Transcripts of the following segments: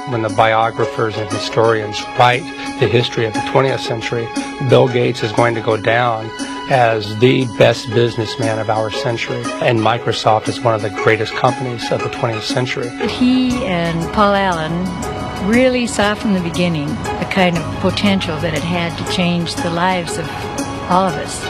when the biographers and historians write the history of the 20th century, Bill Gates is going to go down as the best businessman of our century, and Microsoft is one of the greatest companies of the 20th century. He and Paul Allen really saw from the beginning the kind of potential that it had to change the lives of all of us.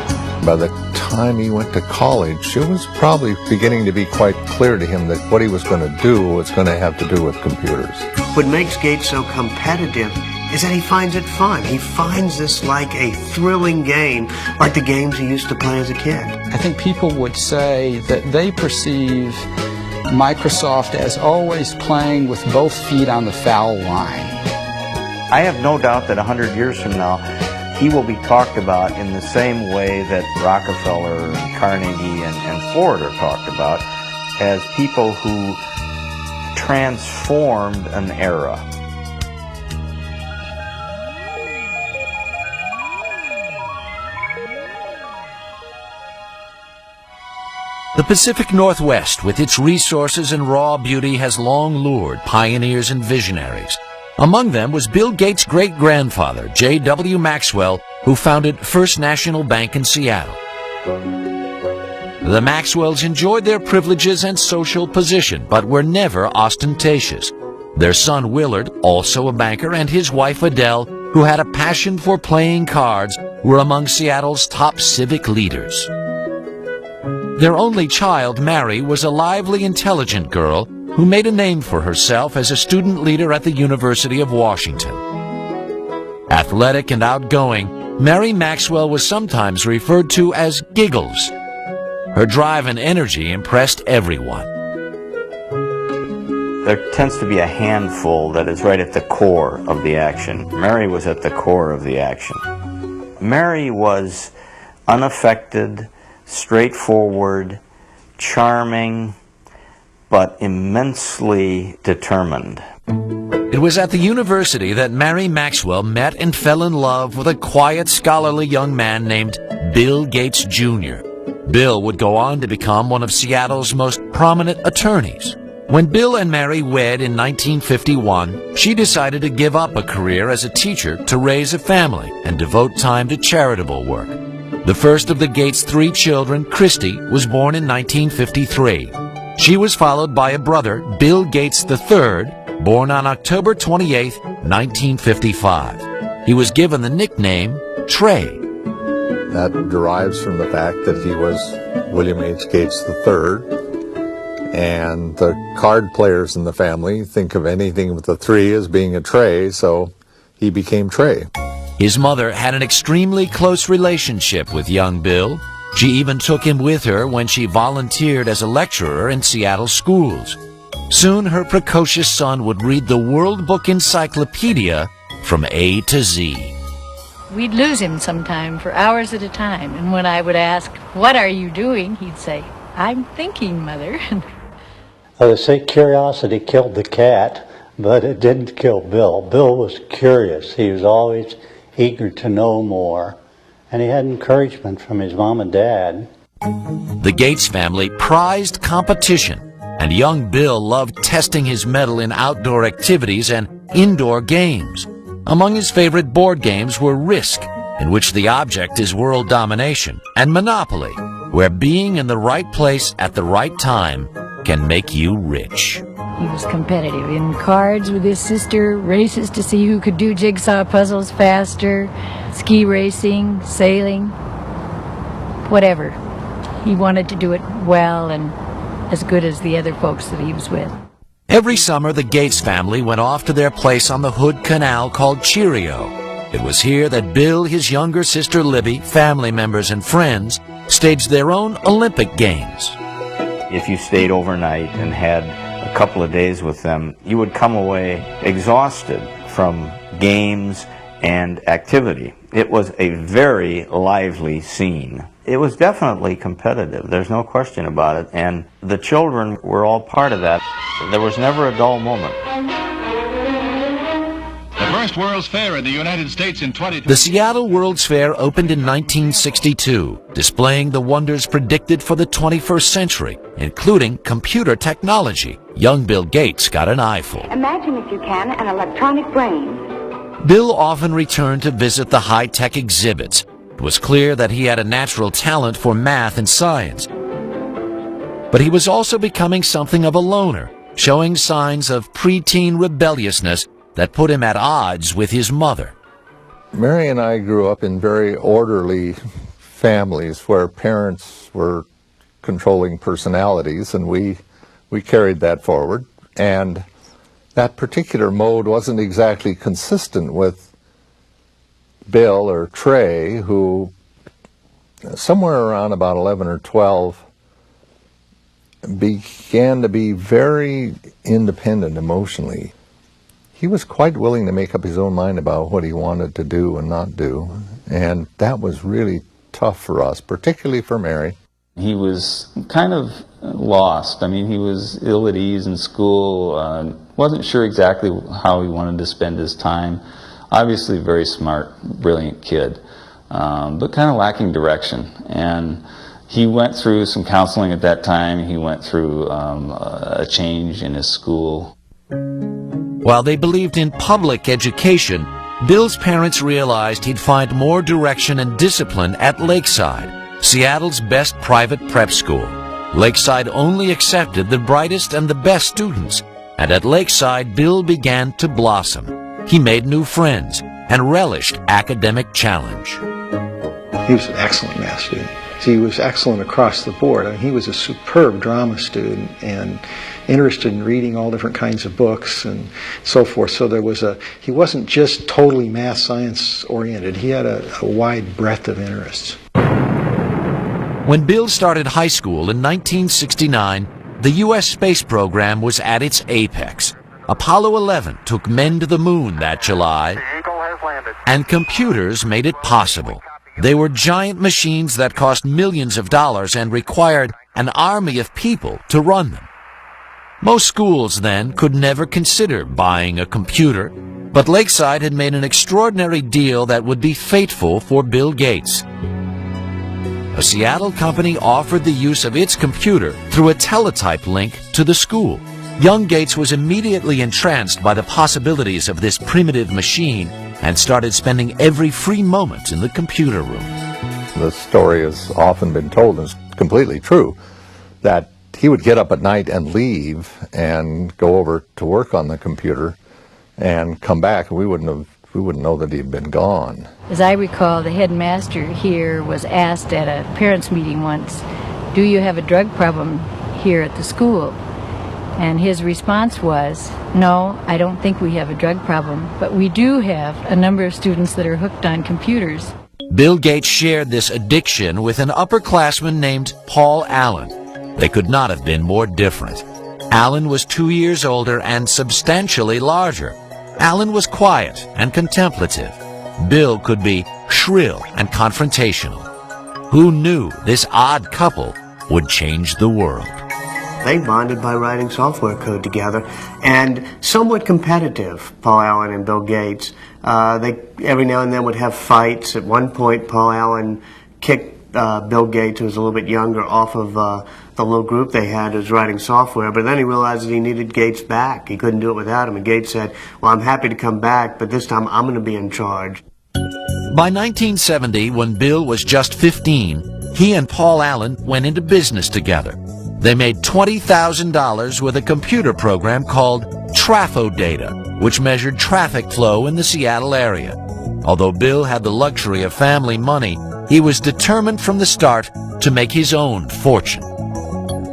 By the time he went to college, it was probably beginning to be quite clear to him that what he was going to do was going to have to do with computers. What makes Gates so competitive is that he finds it fun. He finds this like a thrilling game, like the games he used to play as a kid. I think people would say that they perceive Microsoft as always playing with both feet on the foul line. I have no doubt that 100 years from now, he will be talked about in the same way that Rockefeller and Carnegie and Ford are talked about, as people who transformed an era. The Pacific Northwest, with its resources and raw beauty, has long lured pioneers and visionaries. Among them was Bill Gates' great-grandfather, J.W. Maxwell, who founded First National Bank in Seattle. The Maxwells enjoyed their privileges and social position, but were never ostentatious. Their son Willard, also a banker, and his wife Adele, who had a passion for playing cards, were among Seattle's top civic leaders. Their only child, Mary, was a lively, intelligent girl who made a name for herself as a student leader at the University of Washington. Athletic and outgoing, Mary Maxwell was sometimes referred to as Giggles. Her drive and energy impressed everyone. There tends to be a handful that is right at the core of the action. Mary was at the core of the action. Mary was unaffected, straightforward, charming, but immensely determined. It was at the university that Mary Maxwell met and fell in love with a quiet, scholarly young man named Bill Gates, Jr. Bill would go on to become one of Seattle's most prominent attorneys. When Bill and Mary wed in 1951, she decided to give up a career as a teacher to raise a family and devote time to charitable work. The first of the Gates' 3 children, Christy, was born in 1953. She was followed by a brother, Bill Gates III, born on October 28, 1955. He was given the nickname Trey. That derives from the fact that he was William H. Gates III, and the card players in the family think of anything with a 3 as being a Trey, so he became Trey. His mother had an extremely close relationship with young Bill. She even took him with her when she volunteered as a lecturer in Seattle schools. Soon her precocious son would read the World Book Encyclopedia from A to Z. We'd lose him sometime for hours at a time, and when I would ask, "What are you doing?" he'd say, "I'm thinking, Mother." They say curiosity killed the cat, but it didn't kill Bill. Bill was curious. He was always eager to know more, and he had encouragement from his mom and dad. The Gates family prized competition, and young Bill loved testing his mettle in outdoor activities and indoor games. Among his favorite board games were Risk, in which the object is world domination, and Monopoly, where being in the right place at the right time can make you rich. He was competitive in cards with his sister, races to see who could do jigsaw puzzles faster, ski racing, sailing, whatever. He wanted to do it well and as good as the other folks that he was with. Every summer, the Gates family went off to their place on the Hood Canal called Cheerio. It was here that Bill, his younger sister Libby, family members, and friends staged their own Olympic Games. If you stayed overnight and had a couple of days with them, you would come away exhausted from games and activity. It was a very lively scene. It was definitely competitive, there's no question about it, and the children were all part of that. There was never a dull moment. The first World's Fair in the United States in 2020. The Seattle World's Fair opened in 1962, displaying the wonders predicted for the 21st century, including computer technology. Young Bill Gates got an eyeful. Imagine, if you can, an electronic brain. Bill often returned to visit the high-tech exhibits. It was clear that he had a natural talent for math and science. But he was also becoming something of a loner, showing signs of preteen rebelliousness that put him at odds with his mother. Mary and I grew up in very orderly families where parents were controlling personalities, and we carried that forward. And that particular mode wasn't exactly consistent with Bill or Trey, who somewhere around about 11 or 12 began to be very independent emotionally. He was quite willing to make up his own mind about what he wanted to do and not do, and that was really tough for us, particularly for Mary. He was kind of lost. I mean, he was ill at ease in school, wasn't sure exactly how he wanted to spend his time. Obviously very smart, brilliant kid, but kind of lacking direction. And he went through some counseling at that time. He went through a change in his school. While they believed in public education, Bill's parents realized he'd find more direction and discipline at Lakeside, Seattle's best private prep school. Lakeside only accepted the brightest and the best students, and at Lakeside, Bill began to blossom. He made new friends and relished academic challenge. He was an excellent math student. He was excellent across the board. I mean, he was a superb drama student and interested in reading all different kinds of books and so forth. So he wasn't just totally math science oriented. He had a wide breadth of interests. When Bill started high school in 1969, the U.S. space program was at its apex. Apollo 11 took men to the moon that July, and computers made it possible. They were giant machines that cost millions of dollars and required an army of people to run them. Most schools then could never consider buying a computer, but Lakeside had made an extraordinary deal that would be fateful for Bill Gates. A Seattle company offered the use of its computer through a teletype link to the school. Young Gates was immediately entranced by the possibilities of this primitive machine and started spending every free moment in the computer room. The story has often been told, and it's completely true, that he would get up at night and leave and go over to work on the computer and come back, and we wouldn't know that he'd been gone. As I recall, the headmaster here was asked at a parents' meeting once, "Do you have a drug problem here at the school?" And his response was, "No, I don't think we have a drug problem, but we do have a number of students that are hooked on computers." Bill Gates shared this addiction with an upperclassman named Paul Allen. They could not have been more different. Allen was 2 years older and substantially larger. Allen was quiet and contemplative. Bill could be shrill and confrontational. Who knew this odd couple would change the world? They bonded by writing software code together, and somewhat competitive, Paul Allen and Bill Gates. They every now and then would have fights. At one point, Paul Allen kicked Bill Gates, who was a little bit younger, off of the little group they had who was writing software, but then he realized that he needed Gates back. He couldn't do it without him, and Gates said, "Well, I'm happy to come back, but this time I'm going to be in charge." By 1970, when Bill was just 15, he and Paul Allen went into business together. They made $20,000 with a computer program called TrafoData, which measured traffic flow in the Seattle area. Although Bill had the luxury of family money, he was determined from the start to make his own fortune.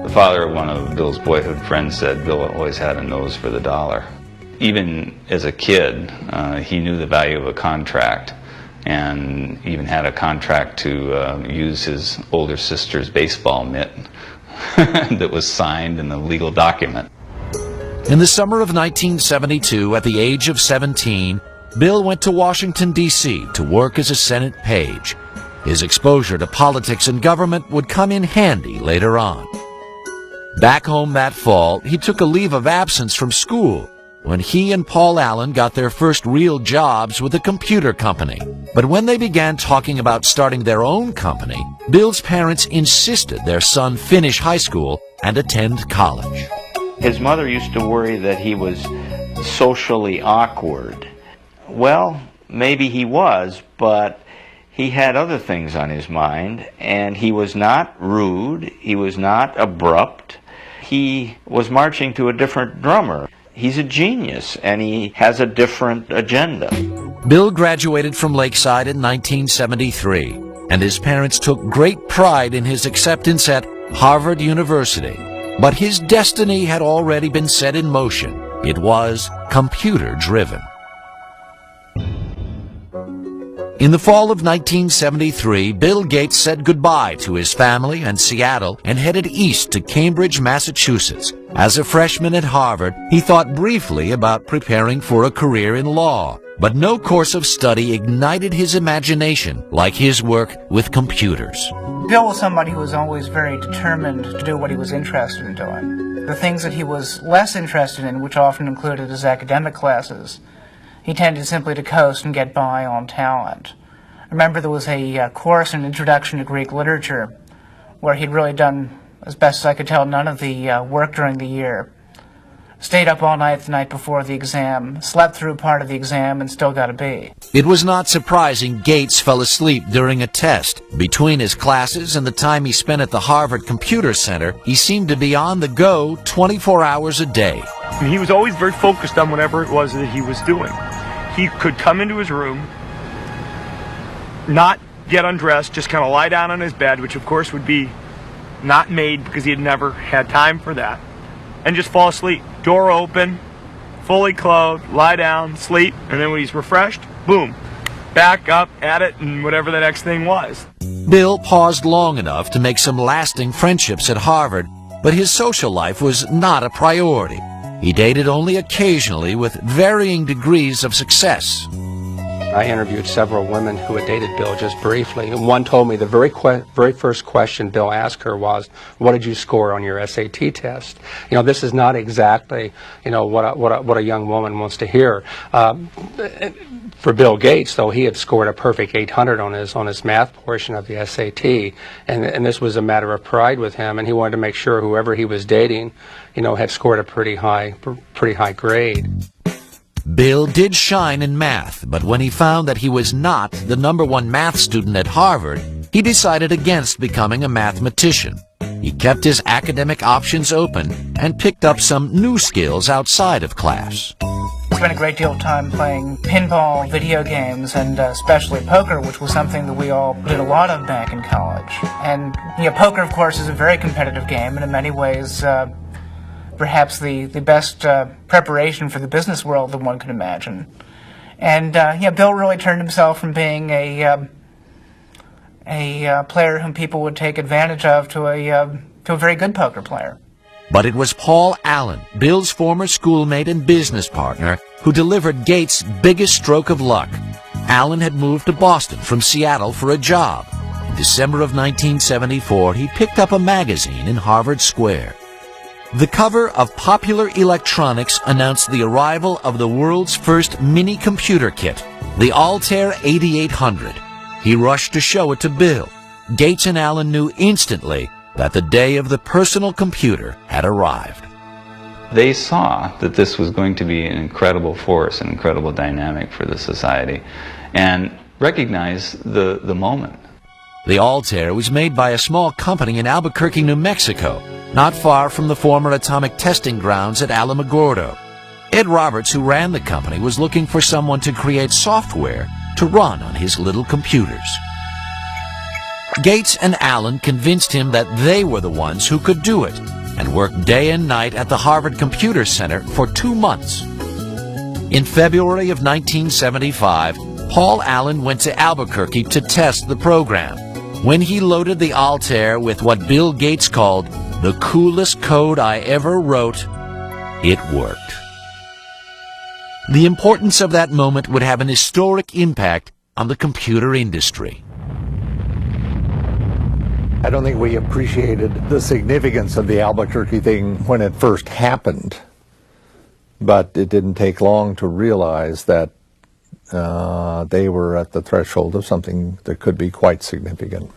The father of one of Bill's boyhood friends said Bill always had a nose for the dollar. Even as a kid, he knew the value of a contract, and even had a contract to use his older sister's baseball mitt that was signed in a legal document. In the summer of 1972, at the age of 17, Bill went to Washington, D.C. to work as a Senate page. His exposure to politics and government would come in handy later on. Back home that fall, he took a leave of absence from school when he and Paul Allen got their first real jobs with a computer company. But when they began talking about starting their own company, Bill's parents insisted their son finish high school and attend college. His mother used to worry that he was socially awkward. Well, maybe he was, but he had other things on his mind, and he was not rude, he was not abrupt. He was marching to a different drummer. He's a genius, and he has a different agenda. Bill graduated from Lakeside in 1973, and his parents took great pride in his acceptance at Harvard University. But his destiny had already been set in motion. It was computer-driven. In the fall of 1973, Bill Gates said goodbye to his family and Seattle and headed east to Cambridge, Massachusetts. As a freshman at Harvard, he thought briefly about preparing for a career in law, but no course of study ignited his imagination like his work with computers. Bill was somebody who was always very determined to do what he was interested in doing. The things that he was less interested in, which often included his academic classes, he tended simply to coast and get by on talent. I remember there was a course in Introduction to Greek Literature where he'd really done, as best as I could tell, none of the work during the year. Stayed up all night the night before the exam, slept through part of the exam, and still got a B. It was not surprising Gates fell asleep during a test. Between his classes and the time he spent at the Harvard Computer Center, he seemed to be on the go 24 hours a day. And he was always very focused on whatever it was that he was doing. He could come into his room, not get undressed, just kind of lie down on his bed, which of course would be not made because he had never had time for that, and just fall asleep. Door open, fully clothed, lie down, sleep, and then when he's refreshed, boom, back up at it and whatever the next thing was. Bill paused long enough to make some lasting friendships at Harvard, but his social life was not a priority. He dated only occasionally with varying degrees of success. I interviewed several women who had dated Bill just briefly, and one told me the very first question Bill asked her was, "What did you score on your SAT test?" You know, this is not exactly, you know, what a young woman wants to hear. For Bill Gates, though, he had scored a perfect 800 on his math portion of the SAT, and this was a matter of pride with him, and he wanted to make sure whoever he was dating, you know, had scored a pretty high grade. Bill did shine in math, but when he found that he was not the #1 math student at Harvard, he decided against becoming a mathematician. He kept his academic options open and picked up some new skills outside of class. I spent a great deal of time playing pinball, video games, and especially poker, which was something that we all did a lot of back in college. And you know, poker, of course, is a very competitive game, and in many ways, perhaps the best preparation for the business world that one could imagine. And yeah, Bill really turned himself from being a player whom people would take advantage of to a very good poker player. But it was Paul Allen, Bill's former schoolmate and business partner, who delivered Gates' biggest stroke of luck. Allen had moved to Boston from Seattle for a job. In December of 1974, he picked up a magazine in Harvard Square. The cover of Popular Electronics announced the arrival of the world's first mini-computer kit, the Altair 8800. He rushed to show it to Bill. Gates and Allen knew instantly that the day of the personal computer had arrived. They saw that this was going to be an incredible force, an incredible dynamic for the society, and recognized the moment. The Altair was made by a small company in Albuquerque, New Mexico, not far from the former atomic testing grounds at Alamogordo. Ed Roberts, who ran the company, was looking for someone to create software to run on his little computers. Gates and Allen convinced him that they were the ones who could do it, and worked day and night at the Harvard Computer Center for 2 months. In February of 1975, Paul Allen went to Albuquerque to test the program. When he loaded the Altair with what Bill Gates called the coolest code I ever wrote, it worked. The importance of that moment would have an historic impact on the computer industry. I don't think we appreciated the significance of the Albuquerque thing when it first happened. but it didn't take long to realize that they were at the threshold of something that could be quite significant.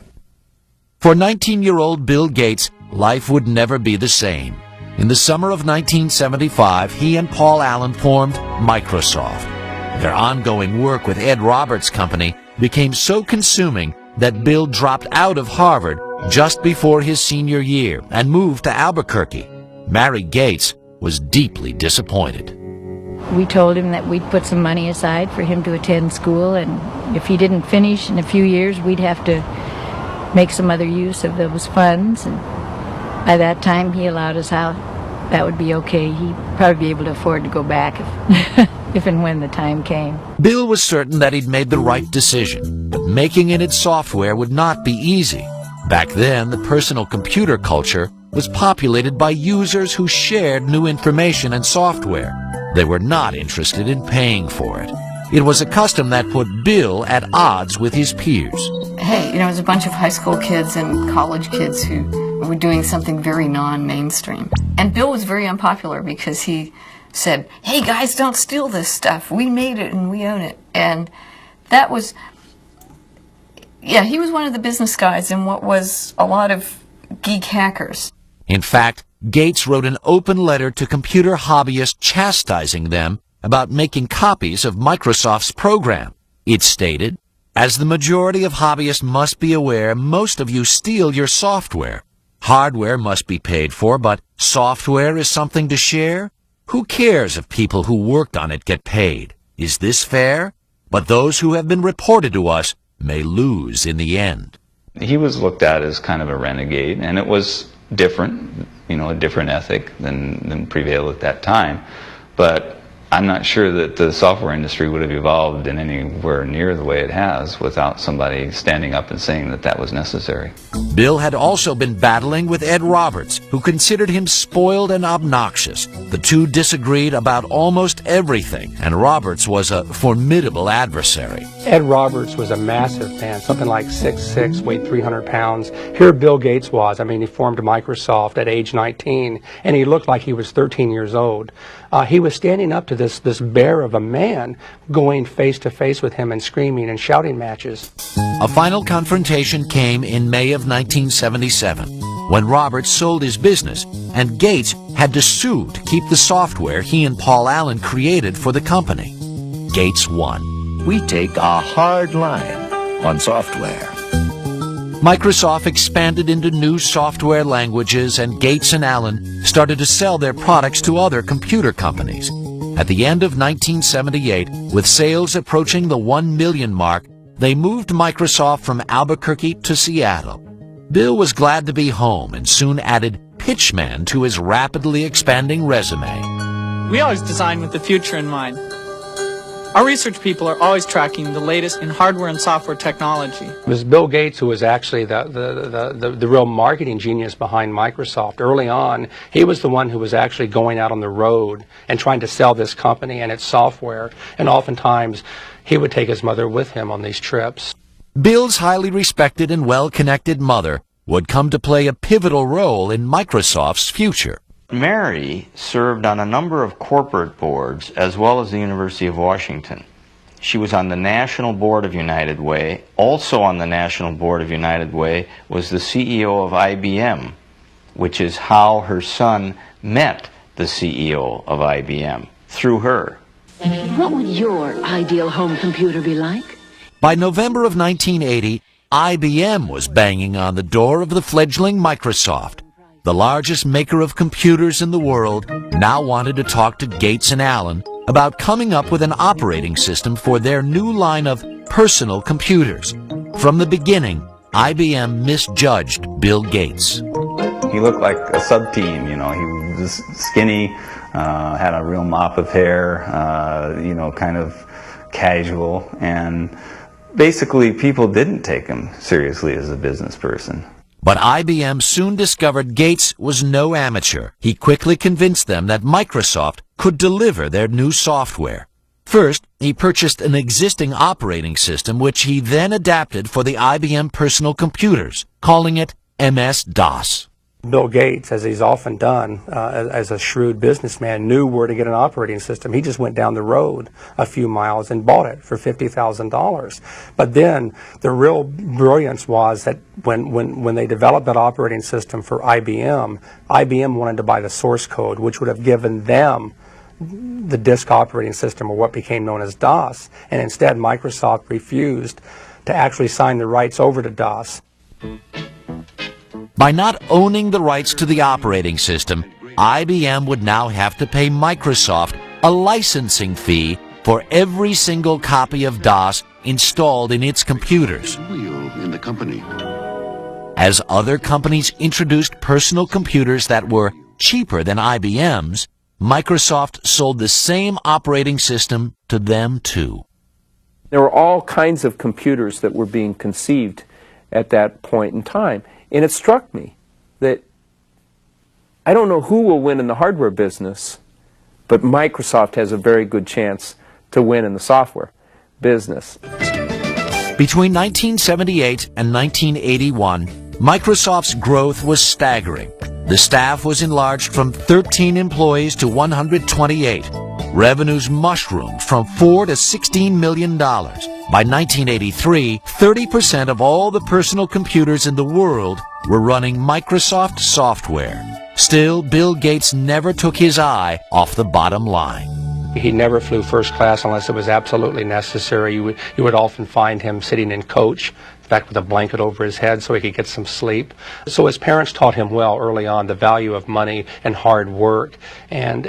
For 19-year-old Bill Gates, life would never be the same. In the summer of 1975, he and Paul Allen formed Microsoft. Their ongoing work with Ed Roberts' company became so consuming that Bill dropped out of Harvard just before his senior year and moved to Albuquerque. Mary Gates was deeply disappointed. We told him that we'd put some money aside for him to attend school, and if he didn't finish in a few years, we'd have to make some other use of those funds. And by that time, he allowed us out. That would be okay. He'd probably be able to afford to go back if and when the time came. Bill was certain that he'd made the right decision, but making it its software would not be easy. Back then, the personal computer culture was populated by users who shared new information and software. They were not interested in paying for it. It was a custom that put Bill at odds with his peers. Hey, it was a bunch of high school kids and college kids who were doing something very non-mainstream. And Bill was very unpopular because he said, hey guys, don't steal this stuff. We made it and we own it. And that was, yeah, he was one of the business guys in what was a lot of geek hackers. In fact, Gates wrote an open letter to computer hobbyists chastising them about making copies of Microsoft's program. It stated, as the majority of hobbyists must be aware, most of you steal your software. Hardware must be paid for, but software is something to share? Who cares if people who worked on it get paid? Is this fair? But those who have been reported to us may lose in the end. He was looked at as kind of a renegade, and it was different, a different ethic than prevailed at that time. But I'm not sure that the software industry would have evolved in anywhere near the way it has without somebody standing up and saying that that was necessary. Bill had also been battling with Ed Roberts, who considered him spoiled and obnoxious. The two disagreed about almost everything, and Roberts was a formidable adversary. Ed Roberts was a massive man, something like 6'6", weighed 300 pounds. Here Bill Gates was. I mean, he formed Microsoft at age 19, and he looked like he was 13 years old. He was standing up to this bear of a man, going face to face with him and screaming and shouting matches. A final confrontation came in May of 1977, when Roberts sold his business, and Gates had to sue to keep the software he and Paul Allen created for the company. Gates won. We take a hard line on software. Microsoft expanded into new software languages, and Gates and Allen started to sell their products to other computer companies. At the end of 1978, with sales approaching the 1 million mark, they moved Microsoft from Albuquerque to Seattle. Bill was glad to be home and soon added Pitchman to his rapidly expanding resume. We always design with the future in mind. Our research people are always tracking the latest in hardware and software technology. It was Bill Gates who was actually the real marketing genius behind Microsoft. Early on, he was the one who was actually going out on the road and trying to sell this company and its software. And oftentimes, he would take his mother with him on these trips. Bill's highly respected and well-connected mother would come to play a pivotal role in Microsoft's future. Mary served on a number of corporate boards as well as the University of Washington. She was on the National Board of United Way. Also on the National Board of United Way was the CEO of IBM, which is how her son met the CEO of IBM, through her. What would your ideal home computer be like? By November of 1980, IBM was banging on the door of the fledgling Microsoft. The largest maker of computers in the world now wanted to talk to Gates and Allen about coming up with an operating system for their new line of personal computers. From the beginning, IBM misjudged Bill Gates. He looked like a sub-teen, He was skinny, had a real mop of hair, kind of casual, and basically people didn't take him seriously as a business person. But IBM soon discovered Gates was no amateur. He quickly convinced them that Microsoft could deliver their new software. First, he purchased an existing operating system which he then adapted for the IBM personal computers, calling it MS-DOS. Bill Gates, as he's often done as a shrewd businessman, knew where to get an operating system. He just went down the road a few miles and bought it for $50,000. But then the real brilliance was that when they developed that operating system for IBM, IBM wanted to buy the source code, which would have given them the disk operating system, or what became known as DOS. And instead, Microsoft refused to actually sign the rights over to DOS. By not owning the rights to the operating system, IBM would now have to pay Microsoft a licensing fee for every single copy of DOS installed in its computers. In the company. As other companies introduced personal computers that were cheaper than IBM's, Microsoft sold the same operating system to them too. There were all kinds of computers that were being conceived at that point in time. And it struck me that I don't know who will win in the hardware business, but Microsoft has a very good chance to win in the software business. Between 1978 and 1981, Microsoft's growth was staggering. The staff was enlarged from 13 employees to 128. Revenues mushroomed from $4 to $16 million. By 1983, 30% of all the personal computers in the world were running Microsoft software. Still, Bill Gates never took his eye off the bottom line. He never flew first class unless it was absolutely necessary. You would often find him sitting in coach, in fact with a blanket over his head so he could get some sleep. So his parents taught him well early on the value of money and hard work, and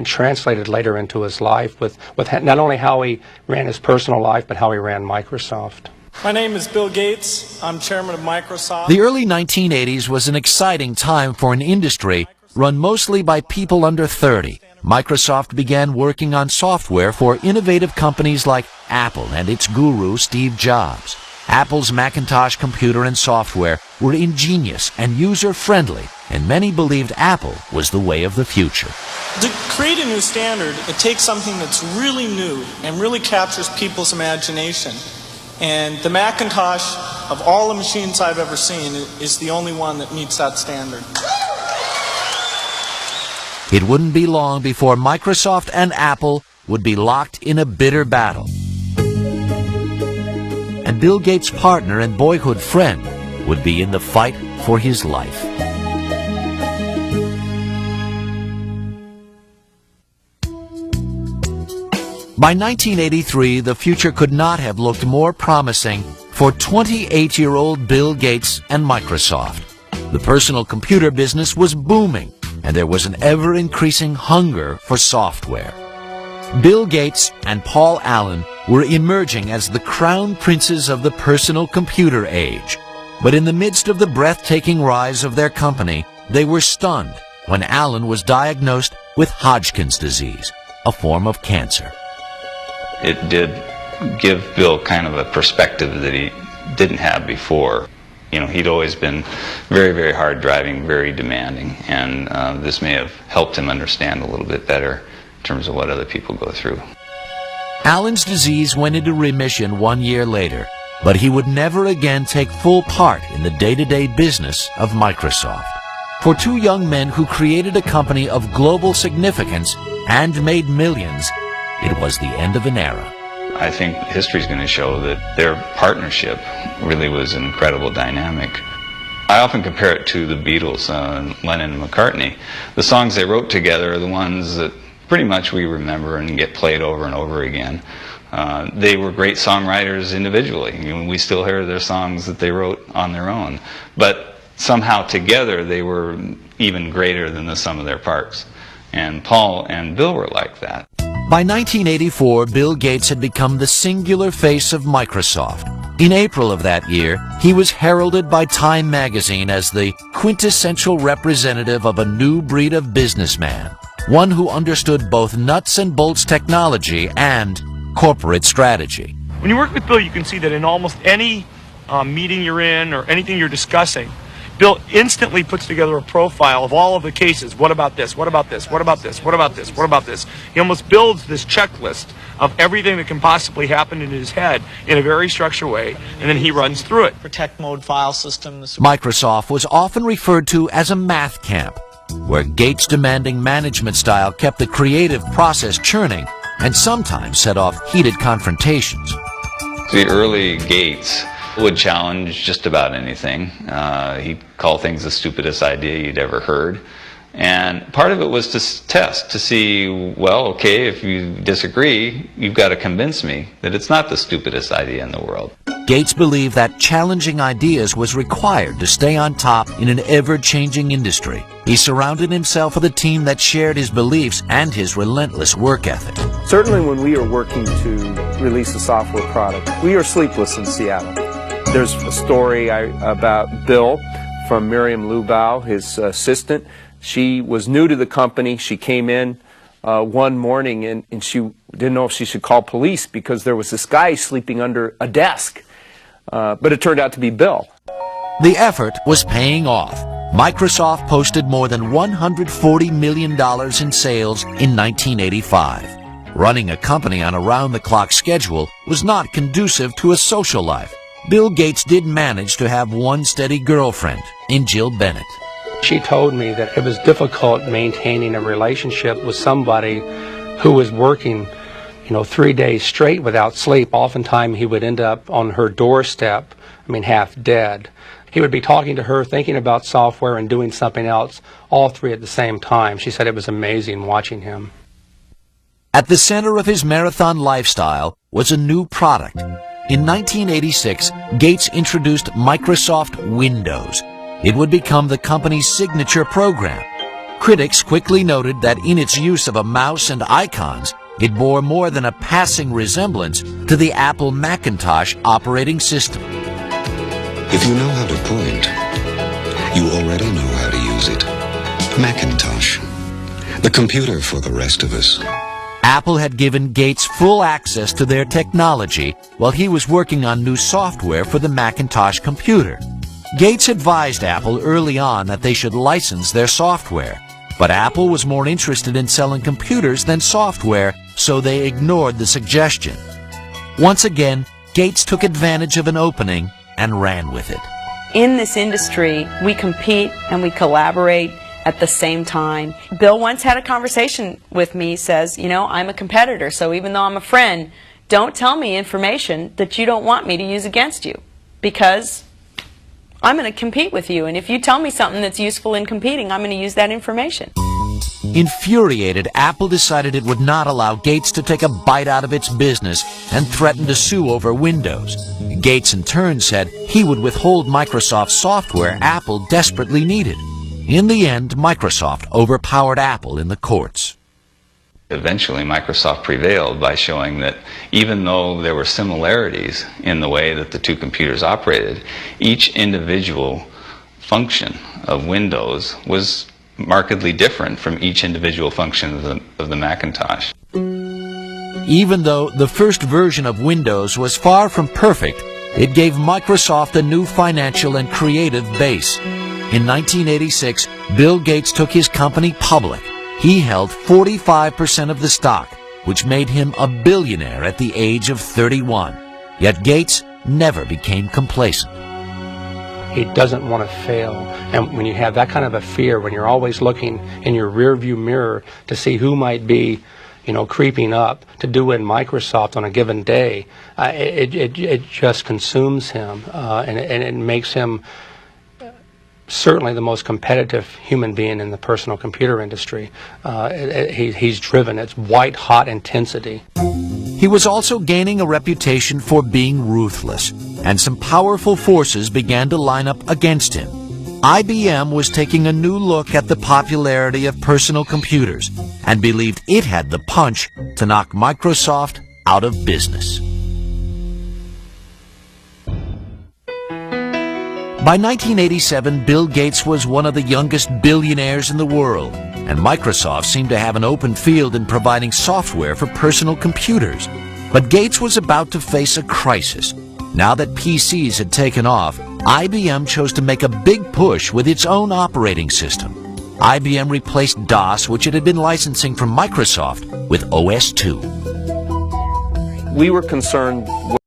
translated later into his life with not only how he ran his personal life, but how he ran Microsoft. My name is Bill Gates. I'm chairman of Microsoft. The early 1980s was an exciting time for an industry run mostly by people under 30. Microsoft began working on software for innovative companies like Apple and its guru, Steve Jobs. Apple's Macintosh computer and software were ingenious and user-friendly, and many believed Apple was the way of the future. To create a new standard, it takes something that's really new and really captures people's imagination. And the Macintosh, of all the machines I've ever seen, is the only one that meets that standard. It wouldn't be long before Microsoft and Apple would be locked in a bitter battle. And Bill Gates' partner and boyhood friend would be in the fight for his life. By 1983, the future could not have looked more promising for 28-year-old Bill Gates and Microsoft. The personal computer business was booming, and there was an ever-increasing hunger for software. Bill Gates and Paul Allen were emerging as the crown princes of the personal computer age. But in the midst of the breathtaking rise of their company, they were stunned when Allen was diagnosed with Hodgkin's disease, a form of cancer. It did give Bill kind of a perspective that he didn't have before. You know, he'd always been very, very hard driving, very demanding, and this may have helped him understand a little bit better in terms of what other people go through. Allen's disease went into remission 1 year later, but he would never again take full part in the day-to-day business of Microsoft. For two young men who created a company of global significance and made millions, it was the end of an era. I think history's going to show that their partnership really was an incredible dynamic. I often compare it to the Beatles, Lennon and McCartney. The songs they wrote together are the ones that pretty much we remember and get played over and over again. They were great songwriters individually. I mean, we still hear their songs that they wrote on their own. But somehow together they were even greater than the sum of their parts. And Paul and Bill were like that. By 1984, Bill Gates had become the singular face of Microsoft. In April of that year, he was heralded by Time magazine as the quintessential representative of a new breed of businessman, one who understood both nuts and bolts technology and corporate strategy. When you work with Bill, you can see that in almost any meeting you're in or anything you're discussing, Bill instantly puts together a profile of all of the cases. What about this? What about this? What about this? What about this? What about this? He almost builds this checklist of everything that can possibly happen in his head in a very structured way, and then he runs through it. Protect mode file systems. Microsoft was often referred to as a math camp, where Gates' demanding management style kept the creative process churning and sometimes set off heated confrontations. The early Gates would challenge just about anything. He'd call things the stupidest idea you'd ever heard. And part of it was to test, to see, well, okay, if you disagree, you've got to convince me that it's not the stupidest idea in the world. Gates believed that challenging ideas was required to stay on top in an ever-changing industry. He surrounded himself with a team that shared his beliefs and his relentless work ethic. Certainly when we are working to release a software product, we are sleepless in Seattle. There's a story about Bill from Miriam Lubau, his assistant. She was new to the company. She came in one morning and she didn't know if she should call police because there was this guy sleeping under a desk. But it turned out to be Bill. The effort was paying off. Microsoft posted more than $140 million in sales in 1985. Running a company on a round-the-clock schedule was not conducive to a social life. Bill Gates did manage to have one steady girlfriend in Jill Bennett. She told me that it was difficult maintaining a relationship with somebody who was working, 3 days straight without sleep. Oftentimes he would end up on her doorstep, half dead. He would be talking to her, thinking about software and doing something else, all three at the same time. She said it was amazing watching him. At the center of his marathon lifestyle was a new product. In 1986, Gates introduced Microsoft Windows. It would become the company's signature program. Critics quickly noted that in its use of a mouse and icons, it bore more than a passing resemblance to the Apple Macintosh operating system. If you know how to point, you already know how to use it. Macintosh, the computer for the rest of us. Apple had given Gates full access to their technology while he was working on new software for the Macintosh computer. Gates advised Apple early on that they should license their software, but Apple was more interested in selling computers than software, so they ignored the suggestion. Once again, Gates took advantage of an opening and ran with it. In this industry, we compete and we collaborate at the same time. Bill once had a conversation with me, says, I'm a competitor, so even though I'm a friend, don't tell me information that you don't want me to use against you, because I'm going to compete with you, and if you tell me something that's useful in competing, I'm going to use that information. Infuriated, Apple decided it would not allow Gates to take a bite out of its business and threatened to sue over Windows. Gates in turn said he would withhold Microsoft software Apple desperately needed. In the end, Microsoft overpowered Apple in the courts. Eventually, Microsoft prevailed by showing that even though there were similarities in the way that the two computers operated, each individual function of Windows was markedly different from each individual function of the Macintosh. Even though the first version of Windows was far from perfect, it gave Microsoft a new financial and creative base. In 1986, Bill Gates took his company public. He held 45% of the stock, which made him a billionaire at the age of 31. Yet Gates never became complacent. He doesn't want to fail. And when you have that kind of a fear, when you're always looking in your rearview mirror to see who might be, creeping up to do in Microsoft on a given day, it just consumes him, and it makes him certainly the most competitive human being in the personal computer industry. He's driven. It's white-hot intensity. He was also gaining a reputation for being ruthless, and some powerful forces began to line up against him. IBM was taking a new look at the popularity of personal computers and believed it had the punch to knock Microsoft out of business. By 1987, Bill Gates was one of the youngest billionaires in the world, and Microsoft seemed to have an open field in providing software for personal computers. But Gates was about to face a crisis. Now that PCs had taken off, IBM chose to make a big push with its own operating system. IBM replaced DOS, which it had been licensing from Microsoft, with OS/2. We were concerned